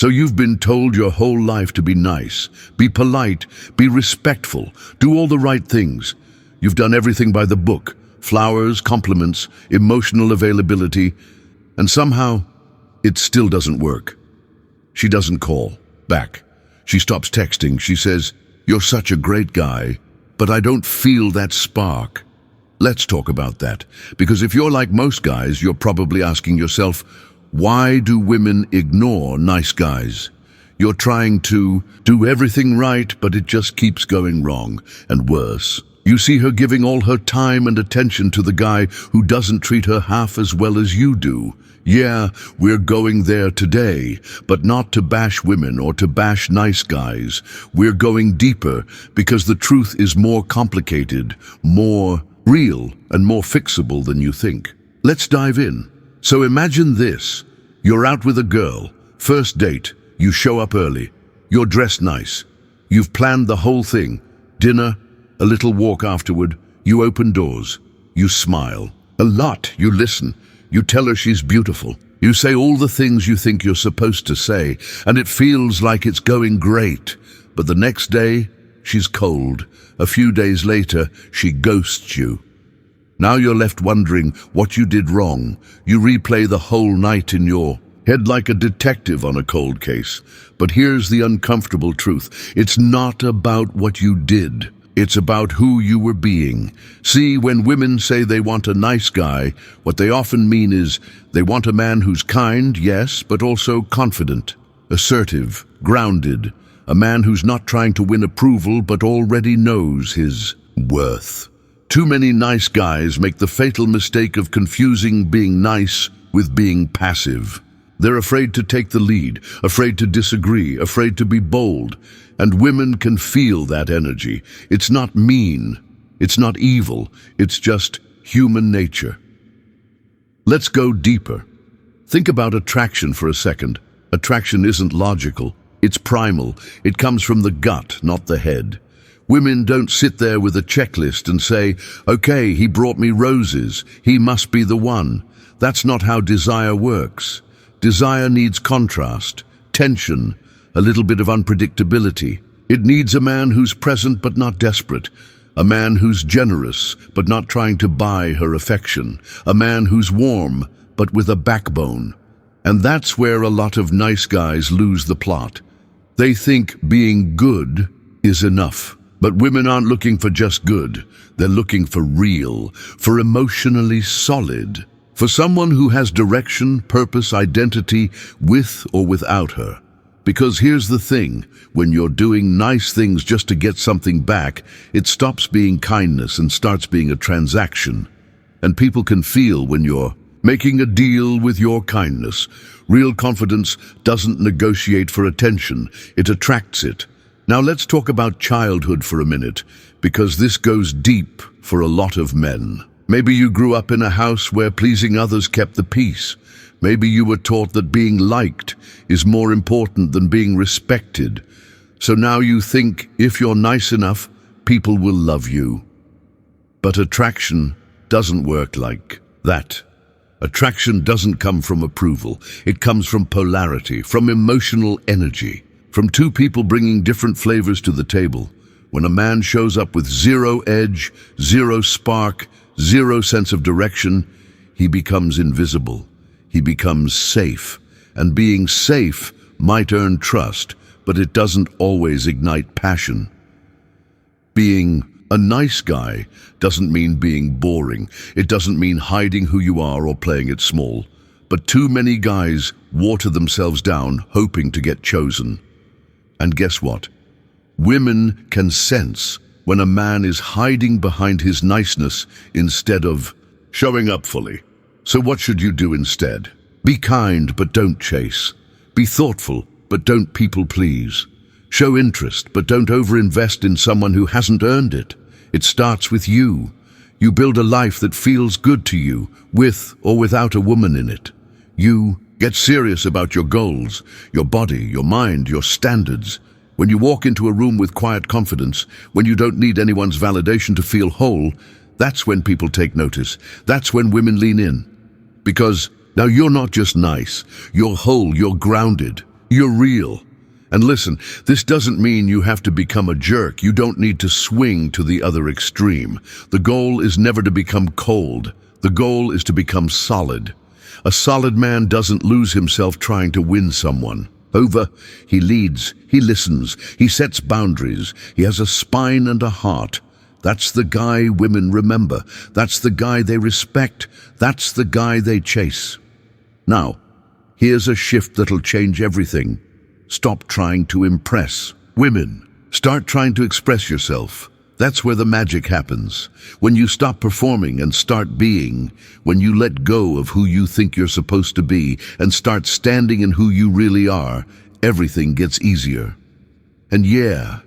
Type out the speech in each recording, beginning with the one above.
So you've been told your whole life to be nice, be polite, be respectful, do all the right things. You've done everything by the book, flowers, compliments, emotional availability, and somehow it still doesn't work. She doesn't call back. She stops texting. She says, "You're such a great guy, but I don't feel that spark." Let's talk about that, because if you're like most guys, you're probably asking yourself, why do women ignore nice guys? You're trying to do everything right, but it just keeps going wrong, and worse. You see her giving all her time and attention to the guy who doesn't treat her half as well as you do. Yeah, we're going there today, but not to bash women or to bash nice guys. We're going deeper because the truth is more complicated, more real, and more fixable than you think. Let's dive in. So imagine this. You're out with a girl, first date, you show up early, you're dressed nice. You've planned the whole thing, dinner, a little walk afterward, you open doors, you smile. A lot, you listen, you tell her she's beautiful. You say all the things you think you're supposed to say, and it feels like it's going great. But the next day, she's cold. A few days later, she ghosts you. Now you're left wondering what you did wrong. You replay the whole night in your head like a detective on a cold case. But here's the uncomfortable truth. It's not about what you did. It's about who you were being. See, when women say they want a nice guy, what they often mean is they want a man who's kind, yes, but also confident, assertive, grounded, a man who's not trying to win approval but already knows his worth. Too many nice guys make the fatal mistake of confusing being nice with being passive. They're afraid to take the lead, afraid to disagree, afraid to be bold. And women can feel that energy. It's not mean, it's not evil, it's just human nature. Let's go deeper. Think about attraction for a second. Attraction isn't logical, it's primal. It comes from the gut, not the head. Women don't sit there with a checklist and say, okay, he brought me roses, he must be the one. That's not how desire works. Desire needs contrast, tension, a little bit of unpredictability. It needs a man who's present but not desperate, a man who's generous but not trying to buy her affection, a man who's warm but with a backbone. And that's where a lot of nice guys lose the plot. They think being good is enough. But women aren't looking for just good. They're looking for real, for emotionally solid, for someone who has direction, purpose, identity, with or without her. Because here's the thing, when you're doing nice things just to get something back, it stops being kindness and starts being a transaction. And people can feel when you're making a deal with your kindness. Real confidence doesn't negotiate for attention, it attracts it. Now let's talk about childhood for a minute, because this goes deep for a lot of men. Maybe you grew up in a house where pleasing others kept the peace. Maybe you were taught that being liked is more important than being respected. So now you think if you're nice enough, people will love you. But attraction doesn't work like that. Attraction doesn't come from approval. It comes from polarity, from emotional energy. From two people bringing different flavors to the table. When a man shows up with zero edge, zero spark, zero sense of direction, he becomes invisible. He becomes safe. And being safe might earn trust, but it doesn't always ignite passion. Being a nice guy doesn't mean being boring. It doesn't mean hiding who you are or playing it small. But too many guys water themselves down hoping to get chosen. And guess what? Women can sense when a man is hiding behind his niceness instead of showing up fully. So what should you do instead? Be kind, but don't chase. Be thoughtful, but don't people please. Show interest, but don't overinvest in someone who hasn't earned it. It starts with you. You build a life that feels good to you, with or without a woman in it. You get serious about your goals, your body, your mind, your standards. When you walk into a room with quiet confidence, when you don't need anyone's validation to feel whole, that's when people take notice. That's when women lean in. Because now you're not just nice, you're whole, you're grounded. You're real. And listen, this doesn't mean you have to become a jerk. You don't need to swing to the other extreme. The goal is never to become cold. The goal is to become solid. A solid man doesn't lose himself trying to win someone over. He leads, he listens, he sets boundaries, he has a spine and a heart. That's the guy women remember. That's the guy they respect. That's the guy they chase. Now, here's a shift that'll change everything. Stop trying to impress women. Start trying to express yourself. That's where the magic happens. When you stop performing and start being, when you let go of who you think you're supposed to be and start standing in who you really are, everything gets easier. And yeah,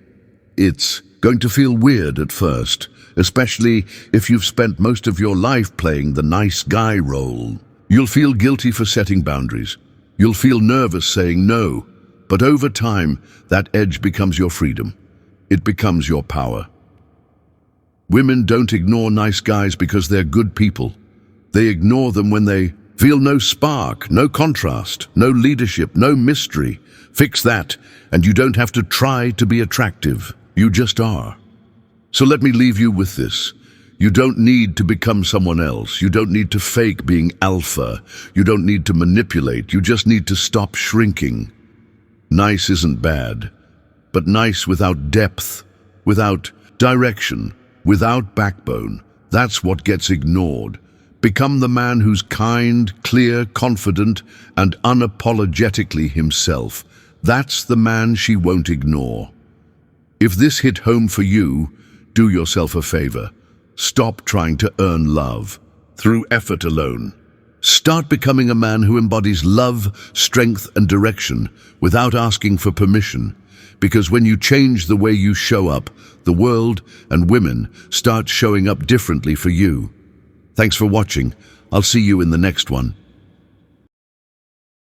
it's going to feel weird at first, especially if you've spent most of your life playing the nice guy role. You'll feel guilty for setting boundaries. You'll feel nervous saying no. But over time, that edge becomes your freedom. It becomes your power. Women don't ignore nice guys because they're good people. They ignore them when they feel no spark, no contrast, no leadership, no mystery. Fix that, and you don't have to try to be attractive. You just are. So let me leave you with this. You don't need to become someone else. You don't need to fake being alpha. You don't need to manipulate. You just need to stop shrinking. Nice isn't bad, but nice without depth, without direction, without backbone, that's what gets ignored. Become the man who's kind, clear, confident, and unapologetically himself. That's the man she won't ignore. If this hit home for you, do yourself a favor. Stop trying to earn love through effort alone. Start becoming a man who embodies love, strength, and direction without asking for permission. Because when you change the way you show up, the world and women start showing up differently for you. Thanks for watching. I'll see you in the next one.